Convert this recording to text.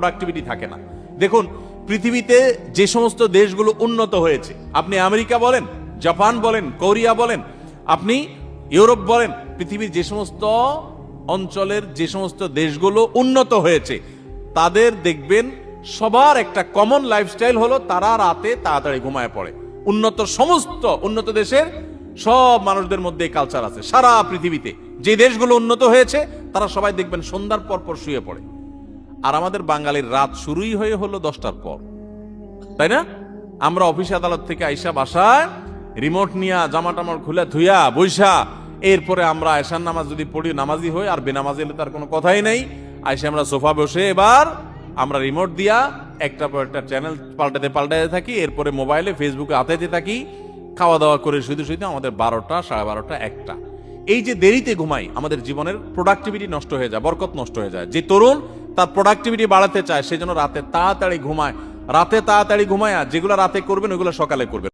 Productivity থাকে না। দেখুন, পৃথিবীতে যে সমস্ত দেশগুলো উন্নত হয়েছে, আপনি আমেরিকা বলেন, জাপান বলেন, কোরিয়া বলেন, আপনি ইউরোপ বলেন, পৃথিবীর যে সমস্ত অঞ্চলের যে সমস্ত দেশগুলো উন্নত হয়েছে, তাদের দেখবেন সবার একটা কমন লাইফস্টাইল হলো তারা রাতে তাড়াতাড়ি ঘুমায় পড়ে। সমস্ত উন্নত দেশের সব মানুষদের মধ্যে এই কালচার আছে। সারা পৃথিবীতে যে দেশগুলো উন্নত হয়েছে তারা সবাই দেখবেন সন্ধ্যার পর পর শুয়ে পড়ে। আর আমাদের বাঙালির রাত শুরুই হলো 10টার পর, তাই না? আমরা অফিস আদালত থেকে আইসা বাসায় রিমোট নিয়া জামা টামা খুলে ধুইয়া বৈশা, এরপরে আমরা এশার নামাজ যদি পড়ি নামাজি হই, আর বেনামাজি হলে তার কোনো কথাই নেই। আইসা আমরা সোফা বসে এবার আমরা রিমোট দিয়া একটা পর একটা চ্যানেল পাল্টাতে থাকি, এরপরে মোবাইলে ফেসবুকে আতাইতে থাকি, খাওয়া দাওয়া করে শুধু আমাদের 12টা, 12:30, 1টা। এই যে দেরিতে ঘুমাই, আমাদের জীবনের প্রোডাক্টিভিটি নষ্ট হয়ে যায়, বরকত নষ্ট হয়ে যায়। যে তরুণ তার প্রোডাক্টিভিটি বাড়াতে চায়, সেই জন্য রাতে তাড়াতাড়ি ঘুমায়। রাতে তাড়াতাড়ি ঘুমায়, যেগুলো রাতে করবেন ওইগুলো সকালে করবেন।